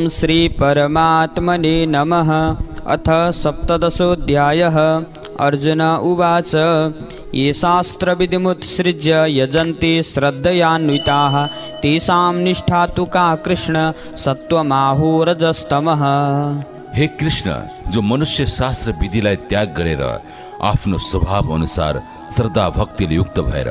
ओम श्री परमात्मने नमः। अथ सप्तदशोऽध्यायः। अर्जुन उवाच ये शास्त्रविधिमुत्सृज्य यजन्ति श्रद्धयान्विताः तेषां निष्ठा तु का कृष्ण सत्त्वमाहुरजस्तमः। हे कृष्ण, जो मनुष्य शास्त्र विधिलाई त्याग गरेर आफ्नो स्वभाव अनुसार श्रद्धा भक्तिले युक्त भएर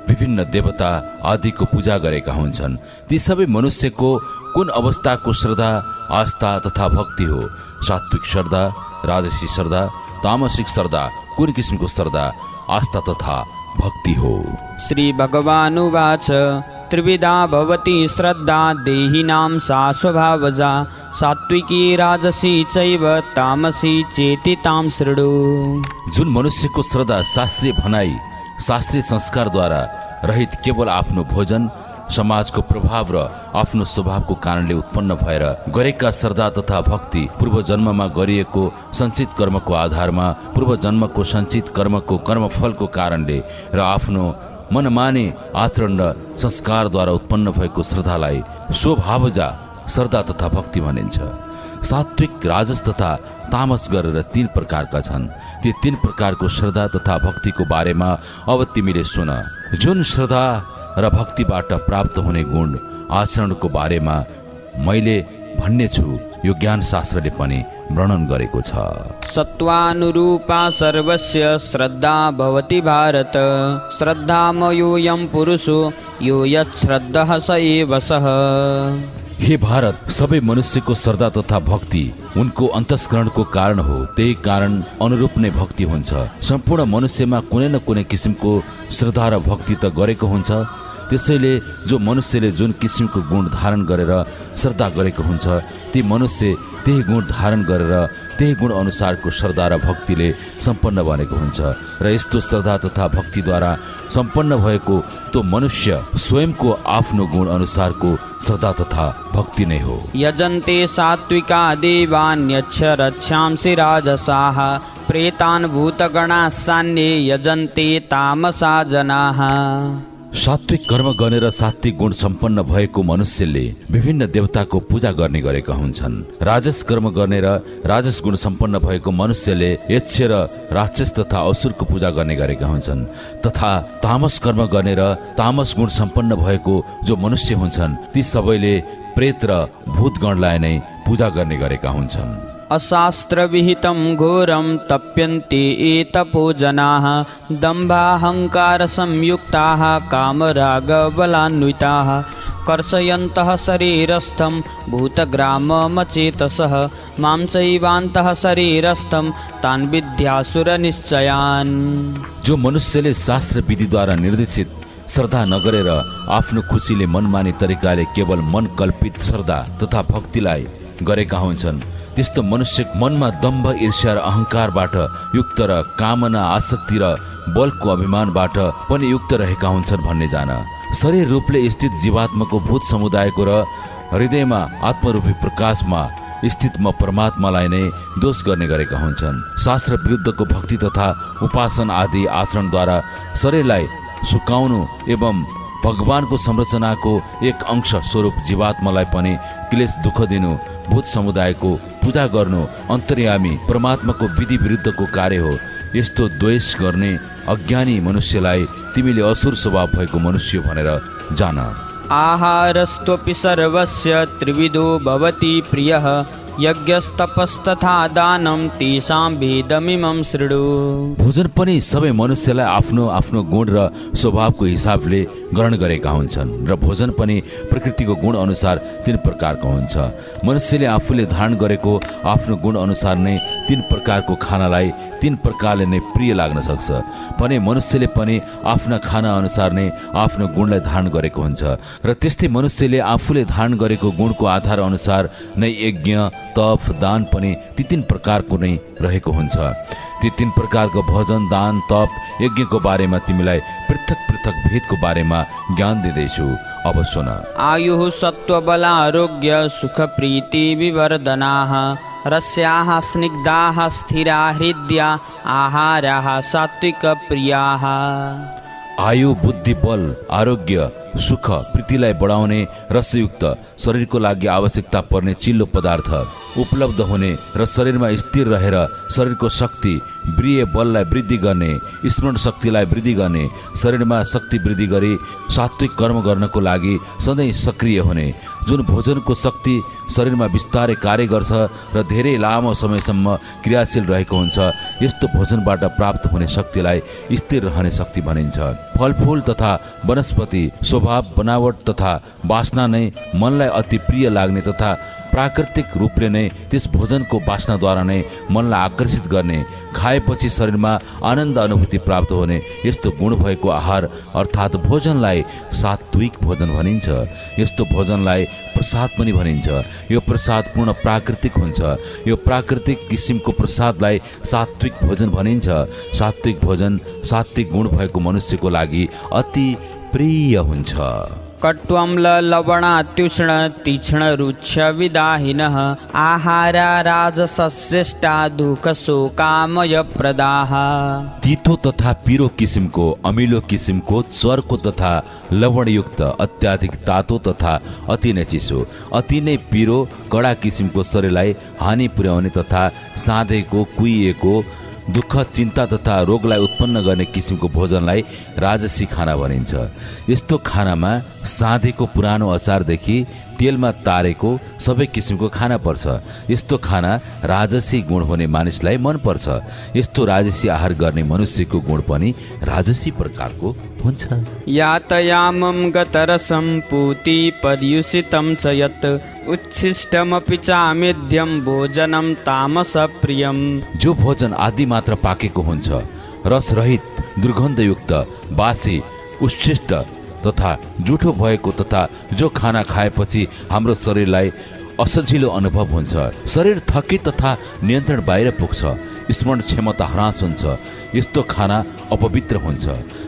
विभिन्न देवता आदिको पूजा गरेका हुन्छन्, ती सबै मनुष्यको कुन अवस्थाको श्रद्धा आस्था तथा भक्ति हो? सात्विक श्रद्धा, राजसी श्रद्धा, तामसिक श्रद्धा, कुन किसिमको श्रद्धा आस्था तथा भक्ति हो? श्री भगवानुवाच त्रिविधा भवति श्रद्धा देहिनां सा स्वभावजा सात्विकी राजसी चैव तामसी चेति तां शृणु। जुन मनुष्यको श्रद्धा शास्त्रीय भनाई शास्त्रीय संस्कारद्वारा रहित केवल आफ्नो भोजन समाजको प्रभाव र आफ्नो स्वभावको कारणले उत्पन्न भएर गरेका श्रद्धा तथा भक्ति पूर्व जन्ममा गरिएको सञ्चित कर्मको आधारमा पूर्व जन्मको सञ्चित कर्मको कर्मफलको कारणले र आफ्नो मनमाने आचरण र संस्कारद्वारा उत्पन्न भएको श्रद्धालाई स्वभावजा श्रद्धा तथा भक्ति भनिन्छ। सात्विक, राजस तथा तामस गरेर 3 प्रकारका छन्। ती 3 प्रकारको श्रद्धा तथा भक्तिको बारेमा अब तिमीले सुन। जुन श्रद्धा र भक्तिबाट प्राप्त हुने गुण आचरणको बारेमा मैले भन्ने छु, यो ज्ञान शास्त्रले पनि वर्णन गरेको छ। सत्वानुरूपा सर्वस्य श्रद्धा भवति भारत श्रद्धामयोऽयं पुरुषो यो यच्छ्रद्धः स एव सः। हे भारत, सबै मनुष्यको श्रद्धा तथा भक्ति उनको अन्तस्करणको कारण हो, त्यही कारण अनुरूप नै भक्ति हुन्छ। सम्पूर्ण मनुष्यमा कुनै न कुनै किसिमको श्रद्धा र भक्ति त गरेको हुन्छ, त्यसैले जो मनुष्यले जुन किसिमको गुण धारण गरेर श्रद्धा गरेको हुन्छ ती मनुष्य त्यही गुण धारण गरेर त्यही गुण अनुसारको श्रद्धा र भक्तिले सम्पन्न बनेको हुन्छ र यस्तो श्रद्धा तथा भक्तिद्वारा सम्पन्न भएको तो मनुष्य स्वयंको आफ्नो गुण अनुसारको श्रद्धा तथा भक्ति नै हो। यजन्ते सात्विका देवान्यच्छ रक्षांसि राजसाः प्रेतान् भूतगणाः सान्ये यजन्ते तामसा जनाः। सात्विक कर्म गर्ने र सात्विक गुण सम्पन्न भएको मनुष्यले विभिन्न देवताको पूजा गर्ने गरेका हुन्छन्। राजस कर्म गर्ने र राजस गुण सम्पन्न भएको मनुष्यले यक्ष र राक्षस तथा असुरको पूजा गर्ने गरेका हुन्छन् तथा तामस कर्म गर्ने र तामस गुण सम्पन्न भएको जो मनुष्य हुन्छन् ती सबैले प्रेत र भूतगणलाई नै पूजा गर्ने गरेका हुन्छन्। अशास्त्र विहितं घोरं तप्यन्ते एतपो जनाः दम्भाहंकार संयुक्ताः कामरागबलान्विताः कर्षयन्तः शरीरस्थं भूतग्राममचेतसः मां चैवान्तः शरीरस्थं तान् विद्यासुरनिश्चयान्। जो मनुष्यले शास्त्र विधिद्वारा निर्देशित श्रद्धा नगरेर आफ्नो खुसीले मनमाने तरिकाले केवल मन कल्पित श्रद्धा तथा भक्तिलाई गरेका हुन्छन् त्यस्तो मनुष्य मनमा दम्भ, ईर्ष्या र अहंकारबाट युक्त र कामना, आसक्ति र बलको अभिमानबाट पनि युक्त रहेका हुन्छन् भन्ने जान। शरीर रूपले स्थित जीवात्माको भूत समुदायको र हृदयमा आत्मरूपी प्रकाशमा स्थित म परमात्मालाई नै दोष गर्ने गरेका हुन्छन्। शास्त्र विरुद्धको भक्ति तथा उपासना आदि आचरणद्वारा शरीरलाई सुकाउनु एवं भगवानको संरचनाको एक अंश स्वरूप जीवात्मालाई पनि क्लेश दुःख दिनु, भूत समुदायको पूजा गर्नु अन्तर्यामी परमात्माको विधि विरुद्धको कार्य हो। यस्तो द्वेष गर्ने अज्ञानी मनुष्यलाई तिमीले असुर स्वभाव भएको मनुष्य भनेर जान। आहारस्त्वपि सर्वस्य त्रिविधो भवति प्रियः यज्ञस्तपस्तथा दानं तेषां भेदमिमं शृणु। भोजन पनि सबै मनुष्यलाई आफ्नो आफ्नो गुण र स्वभावको हिसाबले ग्रहण गरेका हुन्छन् र भोजन पनि प्रकृतिको गुण अनुसार 3 प्रकारको हुन्छ। मनुष्यले आफूले धारण गरेको आफ्नो गुण अनुसार नै 3 प्रकारको खानालाई 3 प्रकारले नै प्रिय लाग्न सक्छ भने मनुष्यले पनि आफ्ना खाना अनुसार नै आफ्नो गुणलाई धारण गरेको हुन्छ र त्यस्तै मनुष्यले आफूले धारण गरेको गुणको आधार अनुसार नै यज्ञ, तप, दान पनि ती 3 प्रकारको नै रहेको हुन्छ। ती 3 प्रकारको भजन, दान, तप, यज्ञको बारेमा तिमीलाई पृथक पृथक भेदको बारेमा ज्ञान दिँदैछु। अब सुन। आयुः सत्त्वबलारोग्य सुख प्रीति विवर्धनाः रस्याः स्निग्धाः स्थिरा हृदया आहाराः सात्विक प्रियाः। आयु, बुद्धि, बल, आरोग्य, सुख प्रीतिलाई बढाउने रसयुक्त शरीरको लागि आवश्यकता पर्ने चिल्लो पदार्थ उपलब्ध हुने र शरीरमा स्थिर रहेर शरीरको शक्ति वीर्य बललाई वृद्धि गर्ने, स्मरण शक्तिलाई वृद्धि गर्ने, शरीरमा शक्ति वृद्धि गरी सात्विक कर्म गर्नको लागि सधैँ सक्रिय हुने, जुन भोजनको शक्ति शरीरमा बिस्तारै कार्य गर्छ र धेरै लामो समयसम्म क्रियाशील रहेको हुन्छ, यस्तो भोजनबाट प्राप्त हुने शक्तिलाई स्थिर रहने शक्ति भनिन्छ। फलफूल तथा वनस्पति स्वभाव, बनावट तथा वासना नै मनलाई अति प्रिय लाग्ने तथा प्राकृतिक रूपले नै त्यस भोजनको वासनाद्वारा नै मनलाई आकर्षित गर्ने, खाएपछि शरीरमा आनन्द अनुभूति प्राप्त हुने यस्तो गुण भएको आहार अर्थात् भोजनलाई सात्विक भोजन भनिन्छ। यस्तो भोजनलाई प्रसाद पनि भनिन्छ। यो प्रसाद पूर्ण प्राकृतिक हुन्छ। यो प्राकृतिक किसिमको प्रसादलाई सात्विक भोजन भनिन्छ। सात्विक भोजन सात्विक गुण भएको मनुष्यको लागि अति प्रिय हुन्छ। कट्वम्ल लवणात्युष्ण तीक्ष्ण रुच्छ विदाहिनः आहारा राजसश्रेष्ठा दुःख शोकामय प्रदाः। तीतो तथा पिरो किसिमको, अमिलो किसिमको, चर्को तथा लवणयुक्त, अत्याधिक तातो तथा अति नै चिसो, अति नै पिरो कडा किसिमको शरीरलाई हानि पुर्याउने तथा साँधेको, कुहिएको, दुःख चिन्ता तथा रोगलाई उत्पन्न गर्ने किसिमको भोजनलाई राजसी खाना भनिन्छ। यस्तो खानामा साँधेको पुरानो अचारदेखि तेलमा तारेको सबै किसिमको खाना पर्छ। यस्तो खाना राजसी गुण हुने मानिसलाई मन पर्छ। यस्तो राजसी आहार गर्ने मनुष्यको गुण पनि राजसी प्रकारको हुन्छ। यातयामं गतरसं पूति पर्युषितं च यत् उच्छिष्टमपि चामेध्यं भोजनं तामसप्रियम्। जो भोजन आदि मात्र पाकेको हुन्छ, रसरहित, दुर्गन्धयुक्त, बासी, उच्छिष्ट तथा जुठो भएको तथा जो खाना खाएपछि हाम्रो शरीरलाई असजिलो अनुभव हुन्छ, शरीर थकित तथा नियन्त्रण बाहिर पुग्छ, स्मरण क्षमता ह्रास हुन्छ, यस्तो खाना अपवित्र हुन्छ।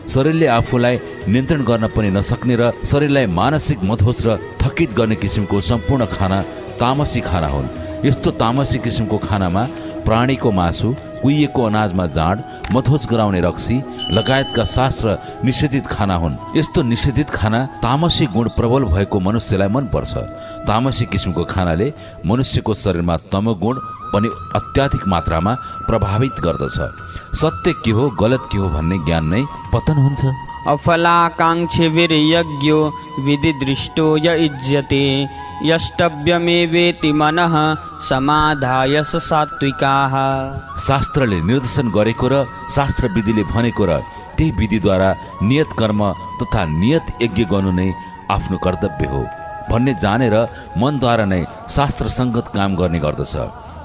शरीरले आफूलाई नियन्त्रण गर्न पनि नसक्ने र शरीरलाई मानसिक मधोस र थकित गर्ने किसिमको सम्पूर्ण खाना तामसी खाना हुन्। यस्तो तामसी किसिमको खानामा प्राणीको मासु, कुहिएको अनाजमा जाँड, मधोस गराउने रक्सी लगायतका शास्त्र निषेधित खाना हुन्। यस्तो निषेधित खाना तामसी गुण प्रबल भएको मनुष्यलाई मनपर्छ। तामसी किसिमको खानाले मनुष्यको शरीरमा तमोगुण पनि अत्याधिक मात्रामा प्रभावित गर्दछ। सत्य के हो गलत के हो भन्ने ज्ञान नै पतन हुन्छ। अफलाकाङ्क्षिभिर्यज्ञो विधिदृष्टो य युज्यते यष्टव्यमेवेति मनः समाधाय सात्विकाः। शास्त्रले निर्देशन गरेको र शास्त्र विधिले भनेको र त्यही विधिद्वारा नियत कर्म तथा नियत यज्ञ गर्नु नै आफ्नो कर्तव्य हो भन्ने जानेर मनद्वारा नै शास्त्र सङ्गत काम गर्ने गर्दछ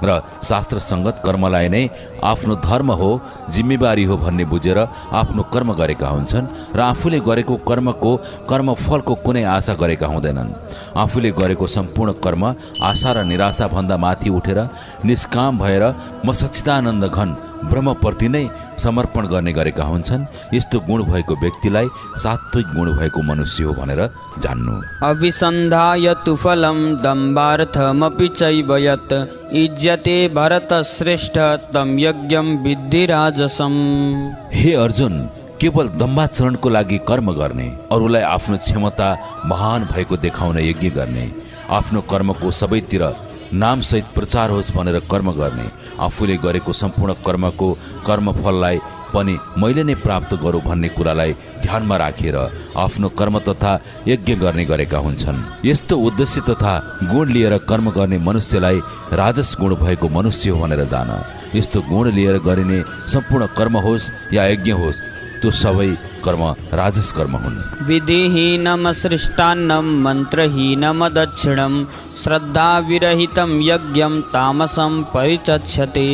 र शास्त्र सङ्गत कर्मलाई नै आफ्नो धर्म हो, जिम्मेवारी हो भन्ने बुझेर आफ्नो कर्म गरेका हुन्छन् र आफूले गरेको कर्मको कर्मफलको कुनै आशा गरेका हुँदैनन्। आफूले गरेको सम्पूर्ण कर्म आशा र निराशा भन्दा माथि उठेर निष्काम भएर म सच्चिदानन्द घन ब्रह्मप्रति नै समर्पण गर्ने गरेका हुन्छन्। यस्तो गुण भएको व्यक्तिलाई सात्विक गुण भएको मनुष्य हो भनेर जान्नु। अभिसन्धाय तु फलं दम्बार्थमपि चैव यत् युज्यते भरतश्रेष्ठ तं यज्ञं विद्धि राजसम्। हे अर्जुन, केवल दम्बाचरणको लागि कर्म गर्ने, अरूलाई आफ्नो क्षमता महान भएको देखाउन यज्ञ गर्ने, आफ्नो कर्मको सबैतिर नामसहित प्रचार होस् भनेर कर्म गर्ने, आफूले गरेको सम्पूर्ण कर्मको कर्मफललाई पनि मैले नै प्राप्त गरौँ भन्ने कुरालाई ध्यानमा राखेर आफ्नो कर्म तथा यज्ञ गर्ने गरेका हुन्छन्। यस्तो उद्देश्य तथा गुण लिएर कर्म गर्ने मनुष्यलाई राजस गुण भएको मनुष्य हो भनेर जान। यस्तो गुण लिएर गरिने सम्पूर्ण कर्म होस् या यज्ञ होस्, त्यो सबै कर्म राजस कर्म हुन्। विधिहीनम सृष्टान्नं मन्त्रहीनम दक्षिणं श्रद्धाविरहितं यज्ञं तामसं परिचक्षते।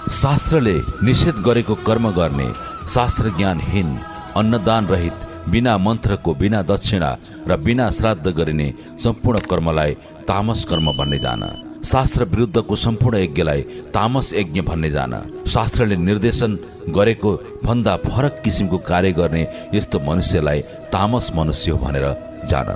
शास्त्रले निषेध गरेको कर्म गर्ने, शास्त्र ज्ञानहीन, अन्नदान रहित, बिना मन्त्रको, बिना दक्षिणा र बिना श्राद्ध गरिने सम्पूर्ण कर्मलाई तामस कर्म भन्ने जान। शास्त्र विरुद्धको सम्पूर्ण यज्ञलाई तामस यज्ञ भन्ने जान। शास्त्रले निर्देशन गरेको भन्दा फरक किसिमको कार्य गर्ने यस्तो मनुष्यलाई तामस मनुष्य हो भनेर जान।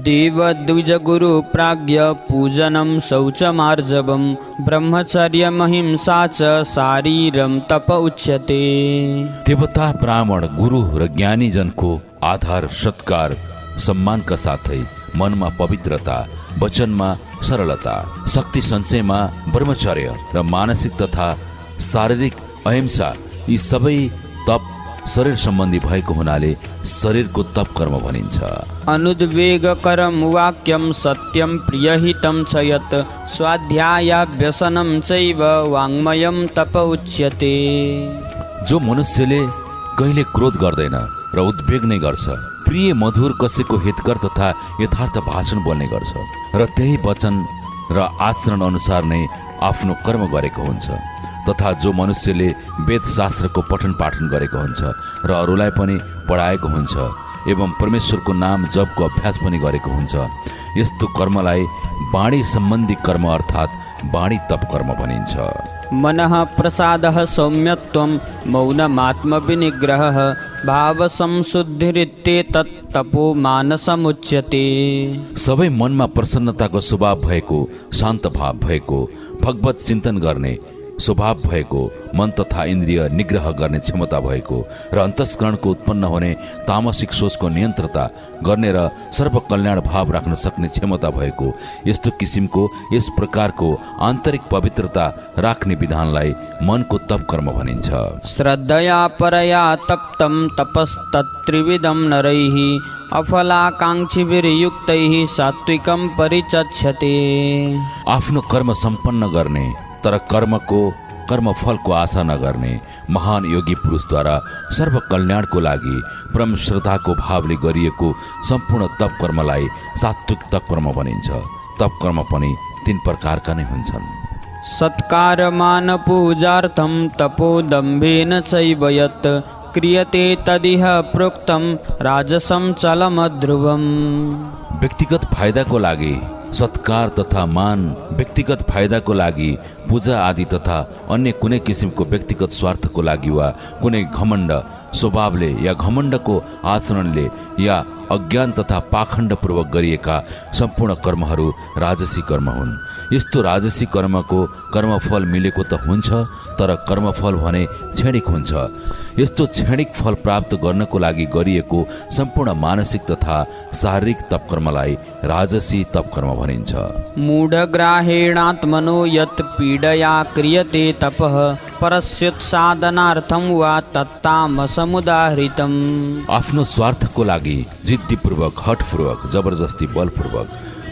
देव द्विज गुरु प्राज्ञ पूजनं शौचमार्जवं ब्रह्मचर्यमहिंसा च शारीरं तप उच्यते। देवता, ब्राह्मण, गुरु र ज्ञानी जनको आधार, सत्कार, सम्मानका साथै मनमा पवित्रता, वचनमा सरलता, शक्ति सञ्चयमा ब्रह्मचर्य र मानसिक तथा शारीरिक अहिंसा यी सबै तप शरीर सम्बन्धी भएको हुनाले शरीरको तप कर्म भनिन्छ। अनुद्वेगकरं वाक्यं सत्यं प्रियहितं च यत् स्वाध्यायाभ्यसनं चैव वाङ्मयं तप उच्यते। जो मनुष्यले कहिले क्रोध गर्दैन र उद्वेग नै गर्छ, प्रिय मधुर कसैको हितकर तथा यथार्थ भाषण बोल्ने गर्छ र त्यही वचन र आचरण अनुसार नै आफ्नो कर्म गरेको हुन्छ, तथा जो मनुष्यले वेद शास्त्रको पठन पाठन गरेको हुन्छ र अरूलाई पनि पढाएको हुन्छ एवं परमेश्वरको नाम जपको अभ्यास पनि गरेको हुन्छ, यस्तो कर्मलाई वाणी सम्बन्धी कर्म अर्थात् वाणी तप कर्म भनिन्छ। मनः प्रसादः सौम्यत्वं मौनमात्मविनिग्रहः भावसंशुद्धिरित्येतत् तपो मानसमुच्यते। सबै मनमा प्रसन्नताको स्वभाव भएको, शान्त भाव भएको, भगवत चिन्तन गर्ने स्वभाव भएको, मन तथा इन्द्रिय निग्रह गर्ने क्षमता भएको र अन्तस्करणको उत्पन्न हुने तामसिक सोचको नियन्त्रणता गर्ने र सर्वकल्याण भाव राख्न सक्ने क्षमता भएको यस्तो किसिमको यस प्रकारको आन्तरिक पवित्रता राख्ने विधानलाई मनको तप कर्म भनिन्छ। श्रद्धया परया तप्तं तपस्तत्त्रिविधं नरैः अफलाकाङ्क्षिभिर्युक्तैः सात्विकं परिचक्षते। आफ्नो कर्म सम्पन्न गर्ने तर कर्मफलको आशा नगर्ने महान योगी पुरुषद्वारा सर्वकल्याणको लागि परम श्रद्धाको भावले गरिएको सम्पूर्ण तप कर्मलाई सात्विक तप कर्म भनिन्छ। तप कर्म पनि 3 प्रकारका नै हुन्छन्। सत्कारमान पूजार्थं तपोदम्भेन चैव यत् क्रियते तदिह प्रोक्तं राजसं चलमध्रुवम्। व्यक्तिगत फाइदाको लागि सत्कार तथा मान, व्यक्तिगत फाइदाको लागि पूजा आदि तथा अन्य कुनै किसिमको व्यक्तिगत स्वार्थको लागि वा कुनै घमण्ड स्वभावले या घमण्डको आचरणले या अज्ञान तथा पाखण्डपूर्वक गरिएका सम्पूर्ण कर्महरू राजसी कर्म हुन्। यस्तो राजसी कर्मको कर्मफल मिलेको त हुन्छ, तर कर्मफल भने क्षणिक हुन्छ। यस्तो क्षणिक फल प्राप्त गर्नको लागि गरिएको सम्पूर्ण मानसिक तथा शारीरिक तप कर्मलाई राजसी तप कर्म भनिन्छ। मूढग्राहेणात्मनो यत् पीडया क्रियते तपः परस्योत्साधनार्थं वा तत्तामसमुदाहृतम्। आफ्नो स्वार्थको लागि जिद्दीपूर्वक, हठपूर्वक, जबरजस्ती, बलपूर्वक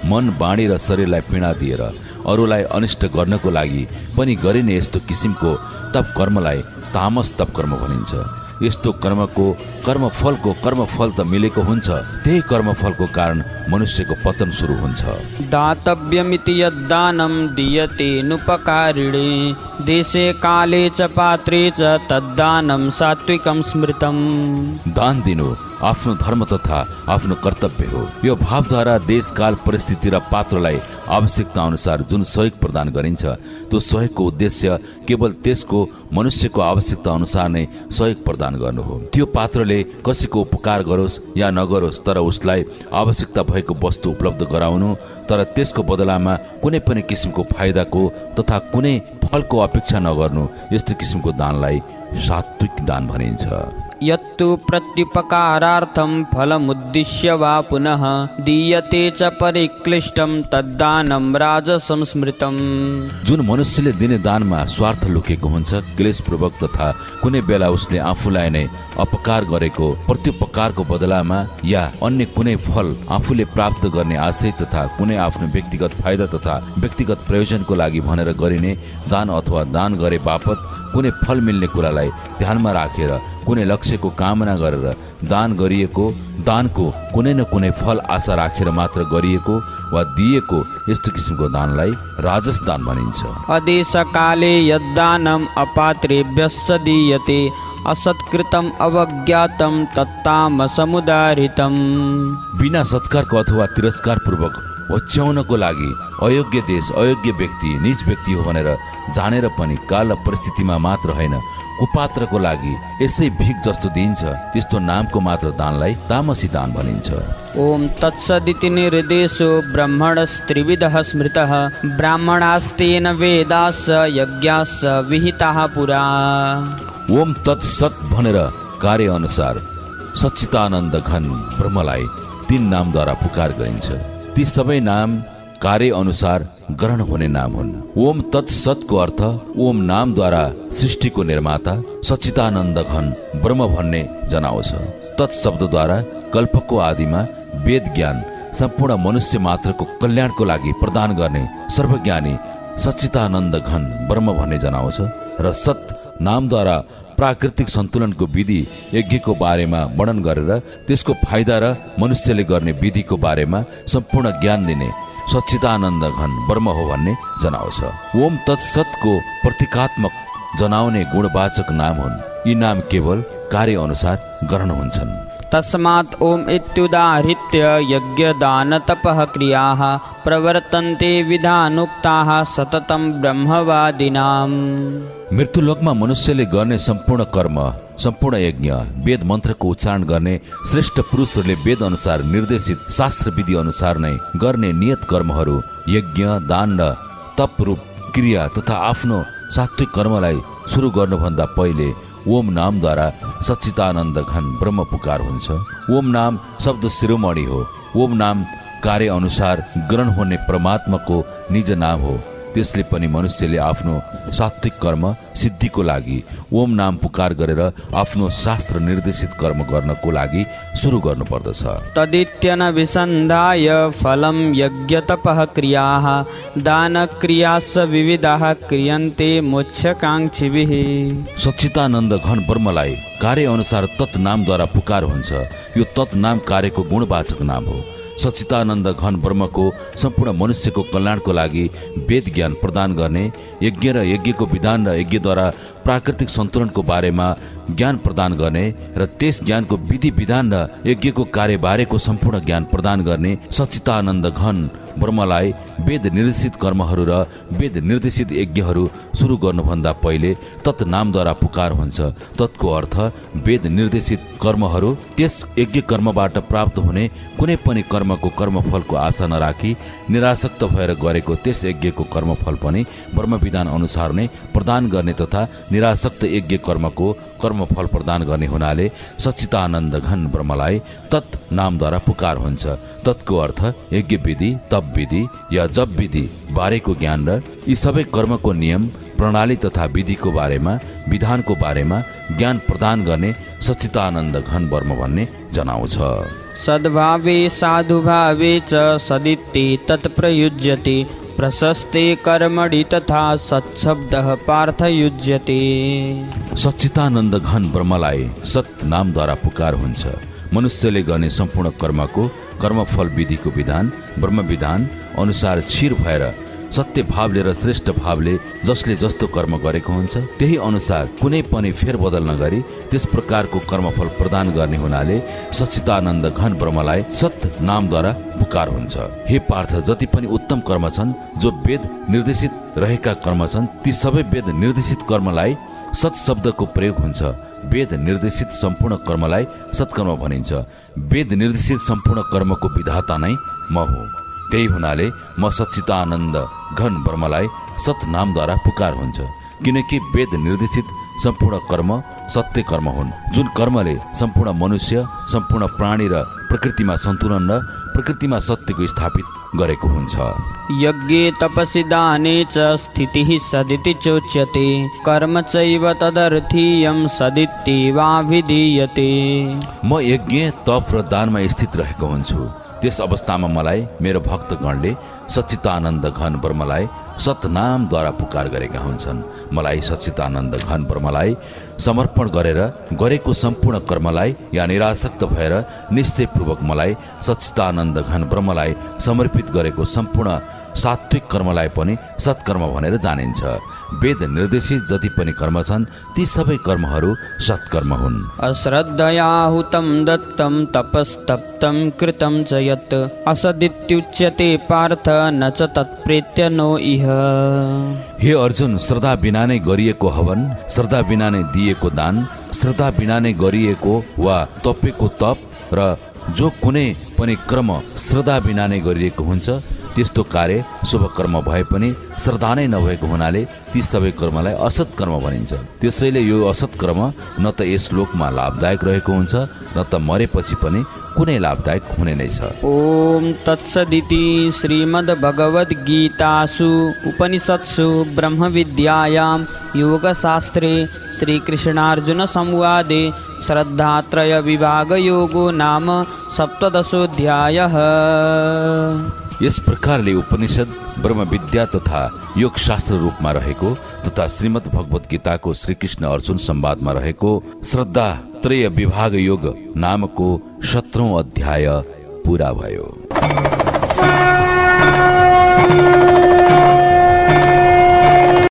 मन, वाणी र शरीरलाई पीडा दिएर अरूलाई अनिष्ट गर्नको लागि पनि गरिने यस्तो किसिमको तप कर्मलाई तामस तप कर्म भनिन्छ। यस्तो कर्मफलको कर्मफल त मिलेको हुन्छ, त्यही कर्मफलको कारण मनुष्यको पतन सुरु हुन्छ। दातव्यमिति यद्दानं दीयतेनुपकारिणे देशे काले च पात्रे च तद्दानं सात्विकं स्मृतम्। दान दिनु आफ्नो धर्म तथा आफ्नो कर्तव्य हो। यो भावद्वारा देश, काल, परिस्थिति र पात्रलाई आवश्यकता अनुसार जुन सहयोग प्रदान गरिन्छ त्यो सहयोगको उद्देश्य केवल त्यसको मनुष्यको आवश्यकता अनुसार नै सहयोग प्रदान गर्नु हो। त्यो पात्रले कसैको उपकार गरोस् या नगरोस्, तर उसलाई आवश्यकता भएको वस्तु उपलब्ध गराउनु, तर त्यसको बदलामा कुनै पनि किसिमको फाइदाको तथा कुनै फलको अपेक्षा नगर्नु, यस्तो किसिमको दानलाई सात्विक दान भनिन्छ। यत्तु प्रत्युपकारार्थं फलमुद्दिश्य वा पुनः दीयते च परिक्लिष्टं तद्दानं राजसं स्मृतम्। जुन मनुष्यले दिने दानमा स्वार्थ लुकेको हुन्छ, क्लेशपूर्वक तथा कुनै बेला उसले आफूलाई नै अपकार गरेको प्रत्युपकारको बदलामा या अन्य कुनै फल आफूले प्राप्त गर्ने आशय तथा कुनै आफ्नो व्यक्तिगत फाइदा तथा व्यक्तिगत प्रयोजनको लागि भनेर गरिने दान अथवा दान गरे बापत कुनै फल मिल्ने कुरालाई ध्यानमा राखेर कुनै लक्ष्यको कामना गरेर दान गरिएको दानको कुनै न कुनै फल आशा राखेर मात्र गरिएको वा दिएको यस्तो किसिमको दानलाई राजस दान भनिन्छ। अदेशकाले यद्दानम् अपात्रेभ्यश्च दीयते असत्कृतम् अवज्ञातं तत्तामसमुदाहृतम्। बिना सत्कारको अथवा तिरस्कार पूर्वक होच्याउनको लागि अयोग्य देश, अयोग्य व्यक्ति, नीच व्यक्ति हो भनेर जानेर पनि काल र परिस्थितिमा मात्र होइन कुपात्रको लागि यसै भिख जस्तो दिइन्छ, त्यस्तो नामको मात्र दानलाई तामसी दान भनिन्छ। ओम तत्सदिति निर्देशो ब्रह्मणस्त्रिविधः स्मृतः ब्राह्मणास्तेन वेदाश्च यज्ञाश्च विहिताः पुरा। ओम तत्सत भनेर कार्य अनुसार सच्चिदानन्द घन ब्रह्मलाई तीन नामद्वारा पुकार गरिन्छ। ती सबै नाम कार्य अनुसार ग्रहण हुने नाम हुन्। ओम तत्सतको अर्थ ओम नामद्वारा सृष्टिको निर्माता सच्चिदानन्द घन ब्रह्म भन्ने जनाउँछ। तत्शब्दद्वारा कल्पको आदिमा वेद ज्ञान सम्पूर्ण मनुष्य मात्रको कल्याणको लागि प्रदान गर्ने सर्वज्ञानी सच्चिदानन्द घन ब्रह्म भन्ने जनाउँछ। र सत नामद्वारा प्राकृतिक सन्तुलनको विधि यज्ञको बारेमा वर्णन गरेर त्यसको फाइदा र मनुष्यले गर्ने विधिको बारेमा सम्पूर्ण ज्ञान दिने सच्चिदानन्द घन ब्रह्म हो भन्ने जनाउँछ। ओम तत्सतको प्रतीकात्मक जनाउने गुणवाचक नाम हुन्। यी नाम केवल कार्य अनुसार ग्रहण हुन्छन्। तस्मात् ओम इत्युदाहृत्य यज्ञ दान तपः क्रियाः प्रवर्तन्ते विधानोक्ताः सततं ब्रह्मवादिनाम्। मृत्युलोकमा मनुष्यले गर्ने सम्पूर्ण कर्म, सम्पूर्ण यज्ञ, वेद मन्त्रको उच्चारण गर्ने श्रेष्ठ पुरुषहरूले वेद अनुसार निर्देशित शास्त्र विधि अनुसार नै गर्ने नियत कर्महरू यज्ञ दान र तप रूप क्रिया तथा आफ्नो सात्विक कर्मलाई सुरु गर्नुभन्दा पहिले ओम नामद्वारा सच्चिदानन्द घन ब्रह्म पुकार हुन्छ। ओम नाम शब्द शिरोमणि हो। ओम नाम कार्य अनुसार ग्रहण हुने परमात्माको निज नाम हो। त्यसले पनि मनुष्यले आफ्नो सात्विक कर्म सिद्धिको लागि ओम नाम पुकार गरेर आफ्नो शास्त्र निर्देशित कर्म गर्नको लागि सुरु गर्नुपर्दछ। तदित्यन विसन्धाय फलं यज्ञ तपः क्रियाः दान क्रियाश्च विविधाः क्रियन्ते मोक्षकाङ्क्षिभिः। सच्चिदानन्द घन ब्रह्मलाई कार्य अनुसार तत् नामद्वारा पुकार हुन्छ। यो तत् नाम कार्यको गुणवाचक नाम हो। सच्चिदानन्द घन ब्रह्मको सम्पूर्ण मनुष्यको कल्याणको लागि वेद ज्ञान प्रदान गर्ने यज्ञ र यज्ञको विधान र यज्ञद्वारा प्राकृतिक सन्तुलनको बारेमा ज्ञान प्रदान गर्ने र त्यस ज्ञानको विधि विधान र यज्ञको कार्यबारेको सम्पूर्ण ज्ञान प्रदान गर्ने सच्चिदानन्द घन ब्रह्मलाई वेद निर्देशित कर्महरू र वेद निर्देशित यज्ञहरू सुरु गर्नुभन्दा पहिले तत् नामद्वारा पुकार हुन्छ। तत्को अर्थ वेद निर्देशित कर्महरू त्यस यज्ञ कर्मबाट प्राप्त हुने कुनै पनि कर्मको कर्मफलको आशा नराखी निरासक्त भएर गरेको त्यस यज्ञको कर्मफल पनि ब्रह्मविधान अनुसार नै प्रदान गर्ने तथा निरासक्त यज्ञ कर्मको कर्मफल प्रदान गर्ने हुनाले सच्चिदानन्द घन ब्रह्मलाई तत् नामद्वारा पुकार हुन्छ। तत्को अर्थ यज्ञ विधि, तप विधि या जप विधि बारेको ज्ञान र यी सबै कर्मको नियम प्रणाली तथा विधिको बारेमा विधानको बारेमा ज्ञान प्रदान गर्ने सच्चिदानन्द घन ब्रह्म भन्ने जनाउँछ। सद्भावे साधुभावे च सदिति तत्प्रयुज्यते प्रशस्ते कर्मणि तथा सत्शब्दः पार्थयुज्यते। सच्चिदानन्द घन ब्रह्मलाई सत् नामद्वारा पुकार हुन्छ। मनुष्यले गर्ने सम्पूर्ण कर्मको कर्मफल विधिको विधान ब्रह्म विधान अनुसार छिर भएर सत्य भावले र श्रेष्ठ भावले जसले जस्तो कर्म गरेको हुन्छ त्यही अनुसार कुनै पनि फेरबदल नगरी त्यस प्रकारको कर्मफल प्रदान गर्ने हुनाले सच्चिदानन्द घन ब्रह्मलाई सत् नामद्वारा पुकार हुन्छ। हे पार्थ, जति पनि उत्तम कर्म छन् जो वेद निर्देशित रहेका कर्म छन् ती सबै वेद निर्देशित कर्मलाई सत् शब्दको प्रयोग हुन्छ। वेद निर्देशित सम्पूर्ण कर्मलाई सत्कर्म भनिन्छ। वेद निर्देशित सम्पूर्ण कर्मको विधाता नै म हुँ। त्यही हुनाले म सच्चिदानन्द घन ब्रह्मलाई सत् नामद्वारा पुकार हुन्छ। किनकि वेद निर्देशित सम्पूर्ण कर्म सत्य कर्म हुन्, जुन कर्मले सम्पूर्ण मनुष्य सम्पूर्ण प्राणी र प्रकृतिमा सन्तुलन र प्रकृतिमा सत्यको स्थापित गरेको हुन्छ। यज्ञे तपसि दाने च स्थितिः सदिति चोच्यते कर्म चैव तदर्थीयं सदित्येवाभिधीयते। म यज्ञ तप र दानमा स्थित रहेको हुन्छु। त्यस अवस्थामा मलाई मेरो भक्तगणले सच्चिदानन्द घन ब्रह्मलाई सतनामद्वारा पुकार गरेका हुन्छन्। मलाई सच्चिदानन्द घन ब्रह्मलाई समर्पण गरेर गरेको सम्पूर्ण कर्मलाई या निरासक्त भएर निश्चयपूर्वक मलाई सच्चिदानन्द घन ब्रह्मलाई समर्पित गरेको सम्पूर्ण सात्विक कर्मलाई पनि सत्कर्म भनेर जानिन्छ। वेद निर्देशित जति पनि कर्म छन् ती सबै कर्महरू सत्कर्म हुन्। अश्रद्धया हुतं दत्तं तपस्तप्तं कृतं च यत् असदित्युच्यते पार्थ न च तत्प्रेत्य नो इह। हे अर्जुन, श्रद्धा बिना नै गरिएको हवन, श्रद्धा बिना नै दिएको दान, श्रद्धा बिना नै गरिएको वा तपेको तप र जो कुनै पनि कर्म श्रद्धा बिना नै गरिएको हुन्छ त्यस्तो कार्य शुभ कर्म भए पनि श्रद्धा नै नभएको हुनाले ती सबै कर्मलाई असत् कर्म भनिन्छ। त्यसैले यो असत् कर्म न त यस लोकमा लाभदायक रहेको हुन्छ न त मरेपछि पनि कुनै लाभदायक हुने नै छ। ओम तत्सदिति श्रीमद्भगवद्गीतासु उपनिषत्सु ब्रह्मविद्यायां योगशास्त्रे श्रीकृष्णार्जुन संवादे श्रद्धात्रय विभाग योगो नाम सप्तदशोऽध्यायः। यस प्रकारले उपनिषद ब्रह्मविद्या तथा योग शास्त्र रूपमा रहेको तथा श्रीमद् भगवत गीताको श्रीकृष्ण अर्जुन संवादमा रहेको श्रद्धा त्रय विभाग योग नामको 17औं अध्याय पूरा भयो।